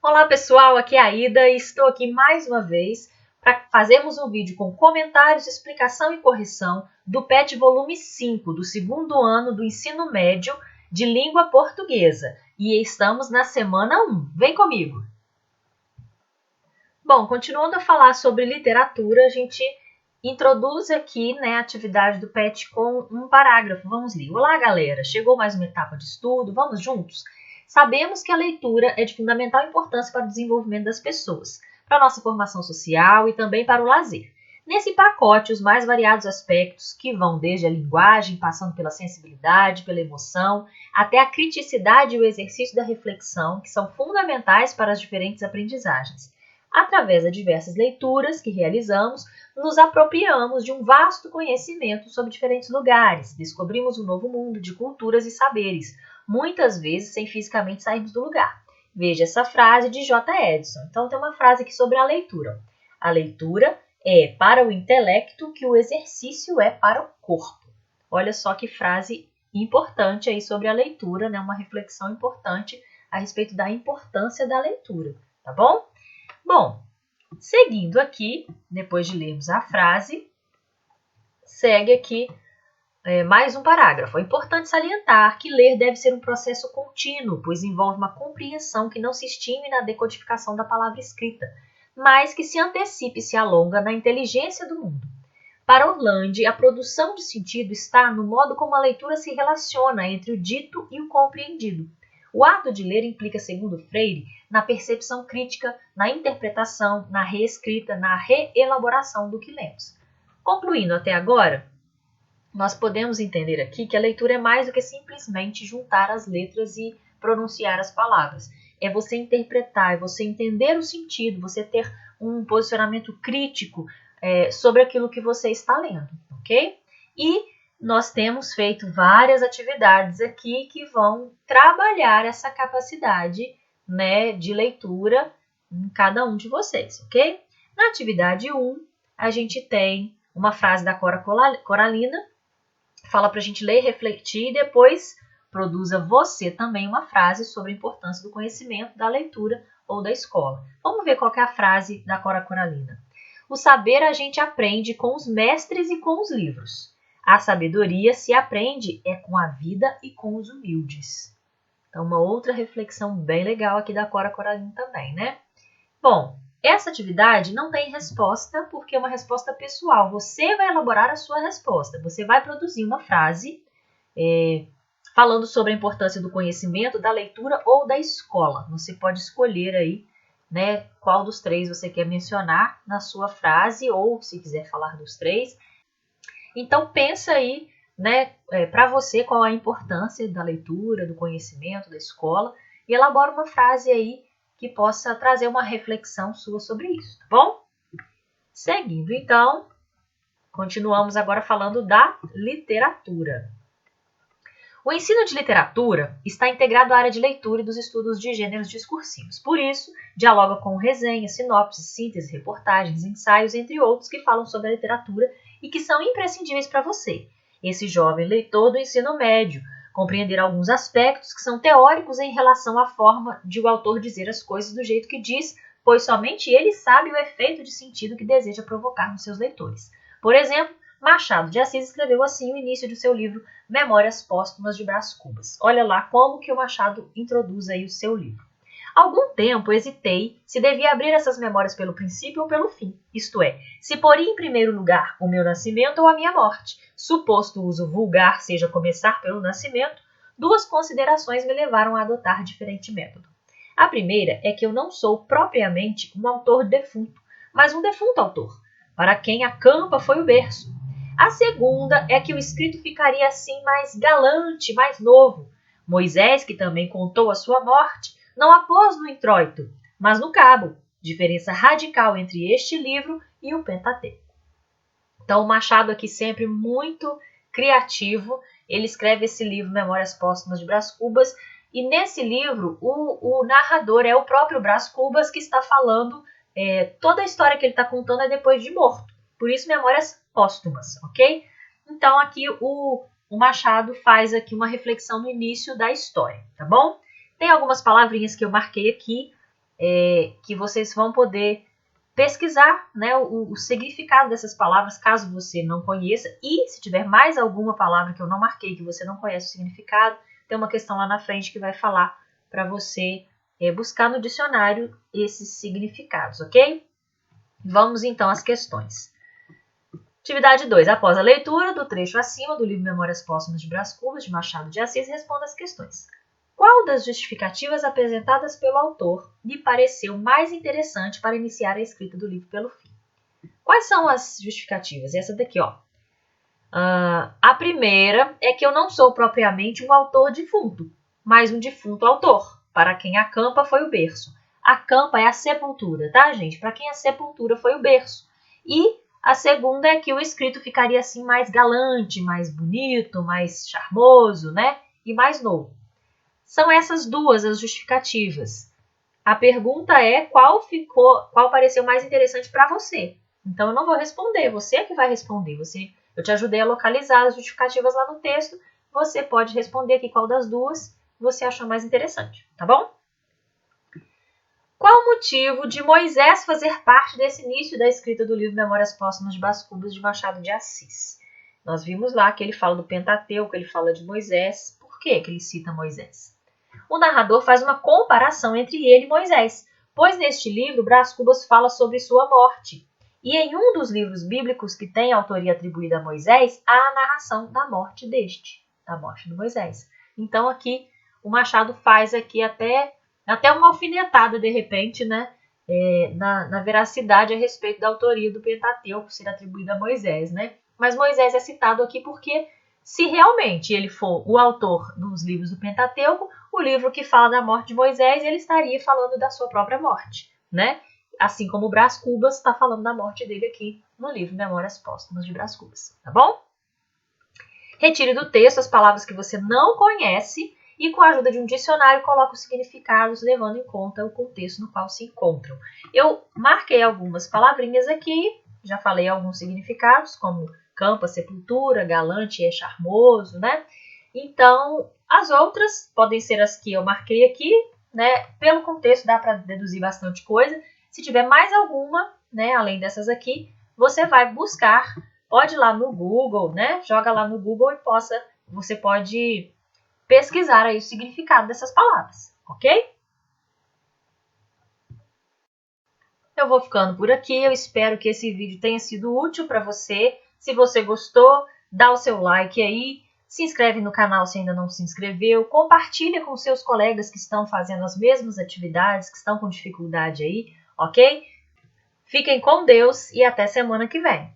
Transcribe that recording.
Olá pessoal, aqui é a Ida e estou aqui mais uma vez para fazermos um vídeo com comentários, explicação e correção do PET volume 5 do segundo ano do ensino médio de língua portuguesa. E estamos na semana 1. Vem comigo! Bom, continuando a falar sobre literatura, a gente introduz aqui a atividade do PET com um parágrafo. Vamos ler. Olá galera, chegou mais uma etapa de estudo, vamos juntos? Sabemos que a leitura é de fundamental importância para o desenvolvimento das pessoas, para a nossa formação social e também para o lazer. Nesse pacote, os mais variados aspectos, que vão desde a linguagem, passando pela sensibilidade, pela emoção, até a criticidade e o exercício da reflexão, que são fundamentais para as diferentes aprendizagens. Através das diversas leituras que realizamos, nos apropriamos de um vasto conhecimento sobre diferentes lugares, descobrimos um novo mundo de culturas e saberes, muitas vezes sem fisicamente sairmos do lugar. Veja essa frase de J. Edison. Então, tem uma frase aqui sobre a leitura. A leitura é para o intelecto que o exercício é para o corpo. Olha só que frase importante aí sobre a leitura, uma reflexão importante a respeito da importância da leitura, tá bom? Bom, seguindo aqui, depois de lermos a frase, segue aqui mais um parágrafo. É importante salientar que ler deve ser um processo contínuo, pois envolve uma compreensão que não se extingue na decodificação da palavra escrita, mas que se antecipe e se alonga na inteligência do mundo. Para Orlandi, a produção de sentido está no modo como a leitura se relaciona entre o dito e o compreendido. O ato de ler implica, segundo Freire, na percepção crítica, na interpretação, na reescrita, na reelaboração do que lemos. Concluindo até agora, nós podemos entender aqui que a leitura é mais do que simplesmente juntar as letras e pronunciar as palavras. É você interpretar, é você entender o sentido, você ter um posicionamento crítico sobre aquilo que você está lendo, ok? E nós temos feito várias atividades aqui que vão trabalhar essa capacidade de leitura em cada um de vocês, ok? Na atividade 1, a gente tem uma frase da Cora Coralina, fala para a gente ler, refletir e depois produza você também uma frase sobre a importância do conhecimento, da leitura ou da escola. Vamos ver qual que é a frase da Cora Coralina. O saber a gente aprende com os mestres e com os livros. A sabedoria se aprende com a vida e com os humildes. Então, uma outra reflexão bem legal aqui da Cora Coralina também, Bom, essa atividade não tem resposta porque é uma resposta pessoal. Você vai elaborar a sua resposta. Você vai produzir uma frase falando sobre a importância do conhecimento, da leitura ou da escola. Você pode escolher aí qual dos três você quer mencionar na sua frase ou se quiser falar dos três. Então, pensa aí para você qual a importância da leitura, do conhecimento, da escola e elabora uma frase aí que possa trazer uma reflexão sua sobre isso, tá bom? Seguindo, então, continuamos agora falando da literatura. O ensino de literatura está integrado à área de leitura e dos estudos de gêneros discursivos. Por isso, dialoga com resenhas, sinopses, síntese, reportagens, ensaios, entre outros que falam sobre a literatura e que são imprescindíveis para você, esse jovem leitor do ensino médio, compreender alguns aspectos que são teóricos em relação à forma de o autor dizer as coisas do jeito que diz, pois somente ele sabe o efeito de sentido que deseja provocar nos seus leitores. Por exemplo, Machado de Assis escreveu assim o início de seu livro Memórias Póstumas de Brás Cubas. Olha lá como que o Machado introduz aí o seu livro. Há algum tempo hesitei se devia abrir essas memórias pelo princípio ou pelo fim, isto é, se poria em primeiro lugar o meu nascimento ou a minha morte. Suposto o uso vulgar seja começar pelo nascimento, duas considerações me levaram a adotar diferente método. A primeira é que eu não sou propriamente um autor defunto, mas um defunto autor, para quem a campa foi o berço. A segunda é que o escrito ficaria assim mais galante, mais novo. Moisés, que também contou a sua morte, não a pôs no introito, mas no cabo, diferença radical entre este livro e o Pentateuco. Então, o Machado aqui sempre muito criativo, ele escreve esse livro Memórias Póstumas de Brás Cubas, e nesse livro o narrador é o próprio Brás Cubas que está falando, toda a história que ele está contando é depois de morto, por isso Memórias Póstumas, ok? Então, aqui o Machado faz aqui uma reflexão no início da história, tá bom? Tem algumas palavrinhas que eu marquei aqui que vocês vão poder pesquisar, né, o significado dessas palavras, caso você não conheça. E se tiver mais alguma palavra que eu não marquei, que você não conhece o significado, tem uma questão lá na frente que vai falar para você buscar no dicionário esses significados, ok? Vamos então às questões. Atividade 2. Após a leitura do trecho acima do livro Memórias Póstumas de Brás Cubas, de Machado de Assis, responda as questões. Qual das justificativas apresentadas pelo autor lhe pareceu mais interessante para iniciar a escrita do livro pelo fim? Quais são as justificativas? Essa daqui, ó. A primeira é que eu não sou propriamente um autor defunto, mas um defunto autor, para quem a campa foi o berço. A campa é a sepultura, tá, gente? Para quem a sepultura foi o berço. E a segunda é que o escrito ficaria assim mais galante, mais bonito, mais charmoso, né? E mais novo. São essas duas as justificativas. A pergunta é qual pareceu mais interessante para você. Então eu não vou responder, você é que vai responder. Eu te ajudei a localizar as justificativas lá no texto. Você pode responder aqui qual das duas você achou mais interessante, tá bom? Qual o motivo de Moisés fazer parte desse início da escrita do livro Memórias Póstumas de Brás Cubas, de Machado de Assis? Nós vimos lá que ele fala do Pentateuco, ele fala de Moisés. Por que ele cita Moisés? O narrador faz uma comparação entre ele e Moisés, pois neste livro Brás Cubas fala sobre sua morte. E em um dos livros bíblicos que tem autoria atribuída a Moisés, há a narração da morte da morte de Moisés. Então aqui o Machado faz aqui até uma alfinetada, de repente, né, na veracidade a respeito da autoria do Pentateuco ser atribuída a Moisés, né? Mas Moisés é citado aqui porque, se realmente ele for o autor dos livros do Pentateuco, o livro que fala da morte de Moisés, ele estaria falando da sua própria morte, né? Assim como o Brás Cubas está falando da morte dele aqui no livro Memórias Póstumas de Brás Cubas, tá bom? Retire do texto as palavras que você não conhece e, com a ajuda de um dicionário, coloque os significados, levando em conta o contexto no qual se encontram. Eu marquei algumas palavrinhas aqui, já falei alguns significados, como campa, sepultura, galante é charmoso, né? Então, as outras podem ser as que eu marquei aqui, né? Pelo contexto dá para deduzir bastante coisa. Se tiver mais alguma, né, além dessas aqui, você vai buscar, pode ir lá no Google, né? Joga lá no Google e você pode pesquisar aí o significado dessas palavras, ok? Eu vou ficando por aqui, eu espero que esse vídeo tenha sido útil para você. Se você gostou, dá o seu like aí, se inscreve no canal se ainda não se inscreveu, compartilha com seus colegas que estão fazendo as mesmas atividades, que estão com dificuldade aí, ok? Fiquem com Deus e até semana que vem.